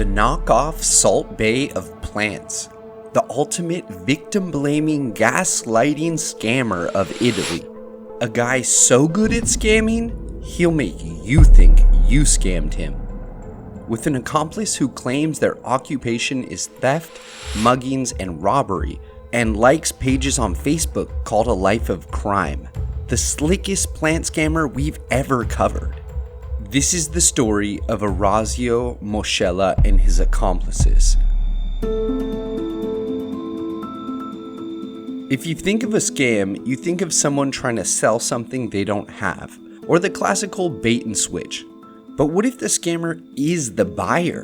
The knockoff Salt Bae of plants. The ultimate victim-blaming, gaslighting scammer of Italy. A guy so good at scamming, he'll make you think you scammed him. With an accomplice who claims their occupation is theft, muggings, and robbery, and likes pages on Facebook called A Life of Crime. The slickest plant scammer we've ever covered. This is the story of Orazio Moschella and his accomplices. If you think of a scam, you think of someone trying to sell something they don't have, or the classical bait and switch. But what if the scammer is the buyer?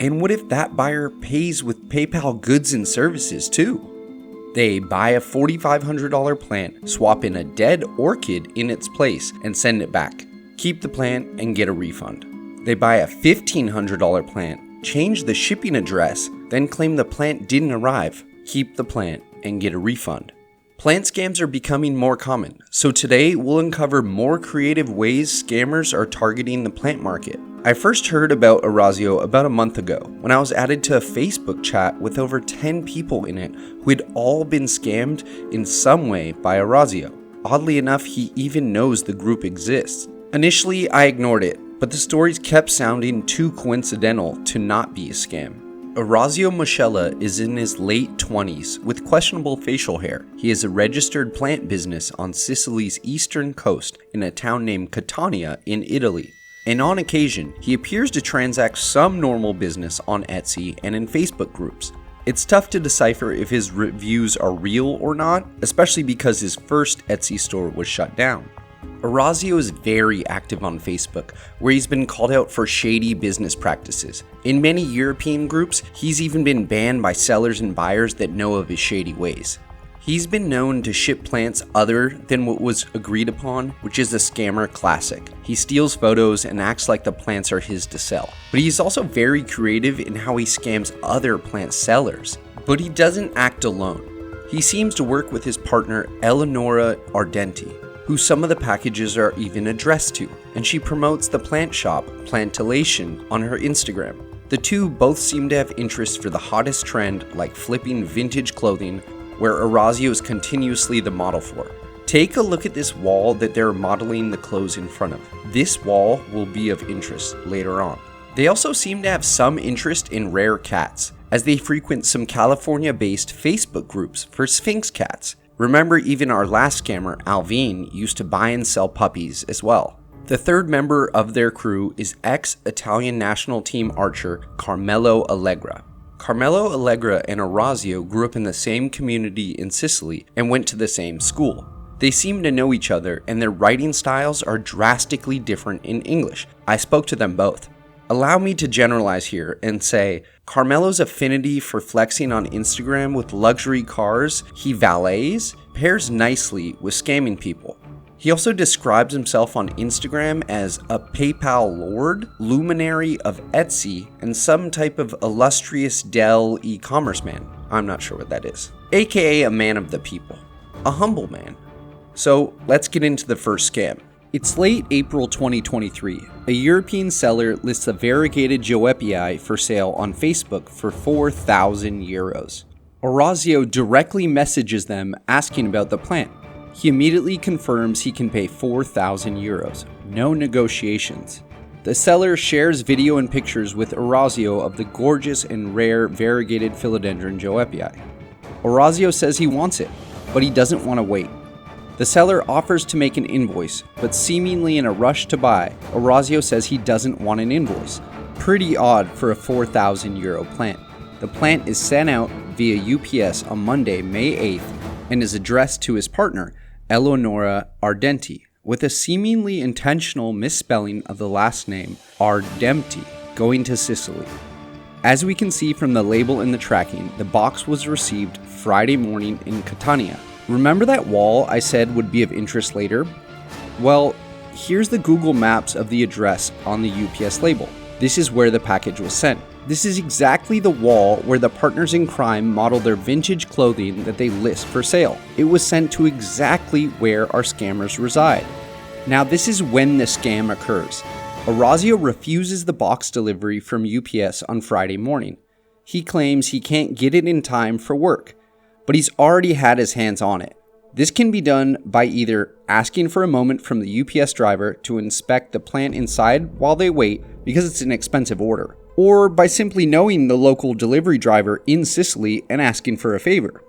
And what if that buyer pays with PayPal goods and services too? They buy a $4,500 plant, swap in a dead orchid in its place, and send it back. Keep the plant and get a refund. They buy a $1,500 plant, change the shipping address, then claim the plant didn't arrive. Keep the plant and get a refund. Plant scams are becoming more common, so today we'll uncover more creative ways scammers are targeting the plant market. I first heard about Orazio about a month ago when I was added to a Facebook chat with over 10 people in it who had all been scammed in some way by Orazio. Oddly enough, he even knows the group exists. Initially, I ignored it, but the stories kept sounding too coincidental to not be a scam. Orazio Moschella is in his late 20s with questionable facial hair. He has a registered plant business on Sicily's eastern coast in a town named Catania in Italy. And on occasion, he appears to transact some normal business on Etsy and in Facebook groups. It's tough to decipher if his reviews are real or not, especially because his first Etsy store was shut down. Orazio is very active on Facebook, where he's been called out for shady business practices. In many European groups, he's even been banned by sellers and buyers that know of his shady ways. He's been known to ship plants other than what was agreed upon, which is a scammer classic. He steals photos and acts like the plants are his to sell. But he's also very creative in how he scams other plant sellers. But he doesn't act alone. He seems to work with his partner Eleonora Ardenti, who some of the packages are even addressed to, and she promotes the plant shop, Plantellation, on her Instagram. The two both seem to have interest for the hottest trend like flipping vintage clothing, where Orazio is continuously the model for. Take a look at this wall that they're modeling the clothes in front of. This wall will be of interest later on. They also seem to have some interest in rare cats, as they frequent some California-based Facebook groups for Sphinx cats. Remember, even our last scammer, Alvin, used to buy and sell puppies as well. The third member of their crew is ex-Italian national team archer Carmelo Allegra. Carmelo Allegra and Orazio grew up in the same community in Sicily and went to the same school. They seem to know each other, and their writing styles are drastically different in English. I spoke to them both. Allow me to generalize here and say Carmelo's affinity for flexing on Instagram with luxury cars he valets pairs nicely with scamming people. He also describes himself on Instagram as a PayPal lord, luminary of Etsy, and some type of illustrious Dell e-commerce man. I'm not sure what that is. AKA a man of the people. A humble man. So let's get into the first scam. It's late April 2023. A European seller lists a variegated Joepii for sale on Facebook for 4,000 euros. Orazio directly messages them asking about the plant. He immediately confirms he can pay 4,000 euros. No negotiations. The seller shares video and pictures with Orazio of the gorgeous and rare variegated Philodendron Joepii. Orazio says he wants it, but he doesn't want to wait. The seller offers to make an invoice, but seemingly in a rush to buy, Orazio says he doesn't want an invoice. Pretty odd for a 4,000 euro plant. The plant is sent out via UPS on Monday, May 8th, and is addressed to his partner, Eleonora Ardenti, with a seemingly intentional misspelling of the last name, Ardenti, going to Sicily. As we can see from the label and the tracking, the box was received Friday morning in Catania. Remember that wall I said would be of interest later? Well, here's the Google Maps of the address on the UPS label. This is where the package was sent. This is exactly the wall where the partners in crime model their vintage clothing that they list for sale. It was sent to exactly where our scammers reside. Now this is when the scam occurs. Orazio refuses the box delivery from UPS on Friday morning. He claims he can't get it in time for work, but he's already had his hands on it. This can be done by either asking for a moment from the UPS driver to inspect the plant inside while they wait because it's an expensive order, or by simply knowing the local delivery driver in Sicily and asking for a favor.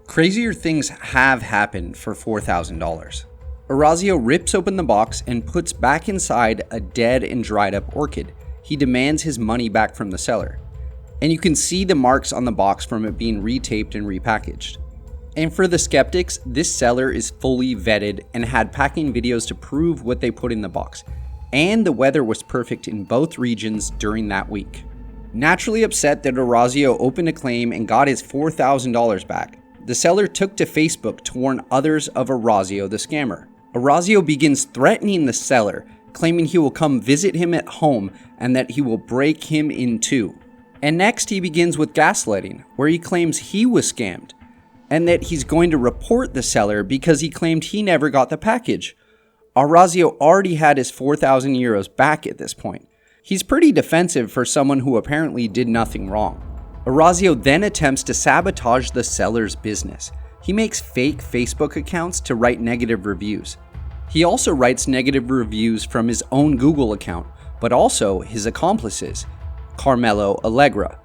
Crazier things have happened for $4,000. Orazio rips open the box and puts back inside a dead and dried up orchid. He demands his money back from the seller. And you can see the marks on the box from it being retaped and repackaged. And for the skeptics, this seller is fully vetted and had packing videos to prove what they put in the box. And the weather was perfect in both regions during that week. Naturally upset that Orazio opened a claim and got his $4,000 back, the seller took to Facebook to warn others of Orazio the scammer. Orazio begins threatening the seller, claiming he will come visit him at home and that he will break him in two. And next he begins with gaslighting, where he claims he was scammed, and that he's going to report the seller because he claimed he never got the package. Orazio already had his 4,000 euros back at this point. He's pretty defensive for someone who apparently did nothing wrong. Orazio then attempts to sabotage the seller's business. He makes fake Facebook accounts to write negative reviews. He also writes negative reviews from his own Google account, but also his accomplices, Carmelo Allegra.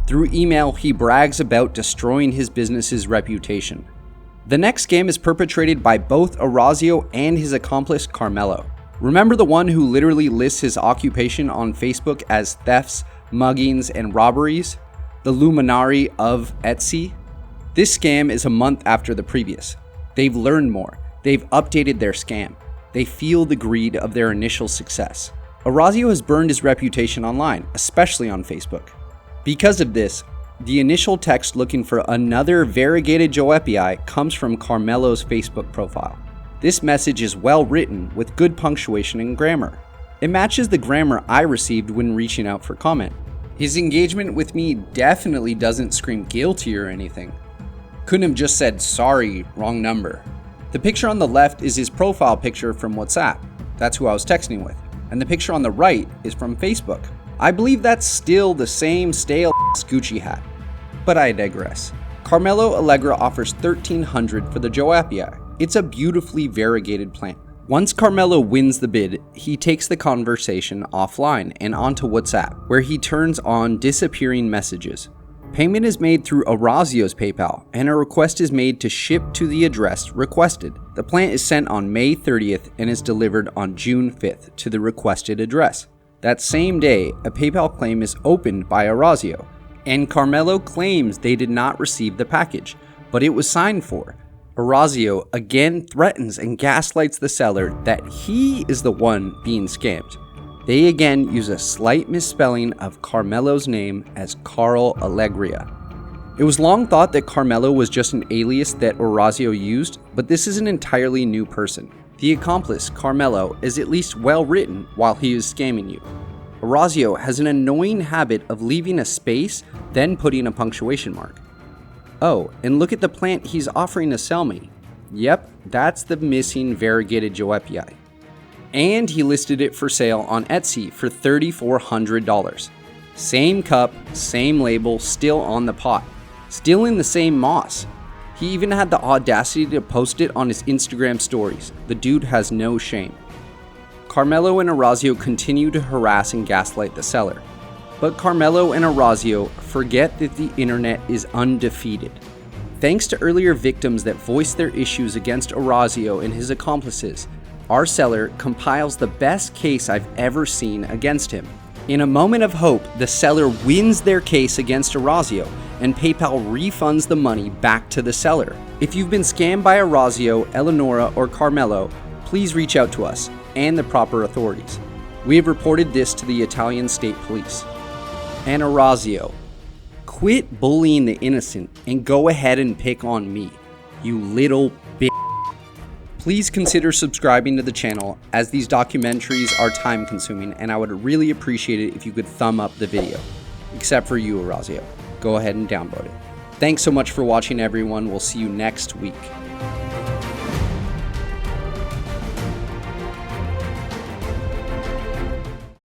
Through email, he brags about destroying his business's reputation. The next scam is perpetrated by both Orazio and his accomplice Carmelo. Remember the one who literally lists his occupation on Facebook as thefts, muggings, and robberies? The luminary of Etsy? This scam is a month after the previous. They've learned more. They've updated their scam. They feel the greed of their initial success. Orazio has burned his reputation online, especially on Facebook. Because of this, the initial text looking for another variegated Joepii comes from Carmelo's Facebook profile. This message is well written with good punctuation and grammar. It matches the grammar I received when reaching out for comment. His engagement with me definitely doesn't scream guilty or anything. Couldn't have just said, sorry, wrong number. The picture on the left is his profile picture from WhatsApp. That's who I was texting with. And the picture on the right is from Facebook. I believe that's still the same stale Gucci hat. But I digress. Carmelo Allegra offers $1,300 for the Joepii. It's a beautifully variegated plant. Once Carmelo wins the bid, he takes the conversation offline and onto WhatsApp, where he turns on disappearing messages. Payment is made through Orazio's PayPal, and a request is made to ship to the address requested. The plant is sent on May 30th and is delivered on June 5th to the requested address. That same day, a PayPal claim is opened by Orazio, and Carmelo claims they did not receive the package, but it was signed for. Orazio again threatens and gaslights the seller that he is the one being scammed. They again use a slight misspelling of Carmelo's name as Carl Allegria. It was long thought that Carmelo was just an alias that Orazio used, but this is an entirely new person. The accomplice, Carmelo, is at least well written while he is scamming you. Orazio has an annoying habit of leaving a space, then putting a punctuation mark. Oh, and look at the plant he's offering to sell me. Yep, that's the missing variegated Joepii. And he listed it for sale on Etsy for $3,400. Same cup, same label, still on the pot. Still in the same moss. He even had the audacity to post it on his Instagram stories. The dude has no shame. Carmelo and Orazio continue to harass and gaslight the seller. But Carmelo and Orazio forget that the internet is undefeated. Thanks to earlier victims that voiced their issues against Orazio and his accomplices, our seller compiles the best case I've ever seen against him. In a moment of hope, the seller wins their case against Orazio, and PayPal refunds the money back to the seller. If you've been scammed by Orazio, Eleonora, or Carmelo, please reach out to us and the proper authorities. We have reported this to the Italian state police. And Orazio, quit bullying the innocent and go ahead and pick on me, you little bitch. Please consider subscribing to the channel, as these documentaries are time consuming, and I would really appreciate it if you could thumb up the video. Except for you, Orazio. Go ahead and downvote it. Thanks so much for watching, everyone. We'll see you next week.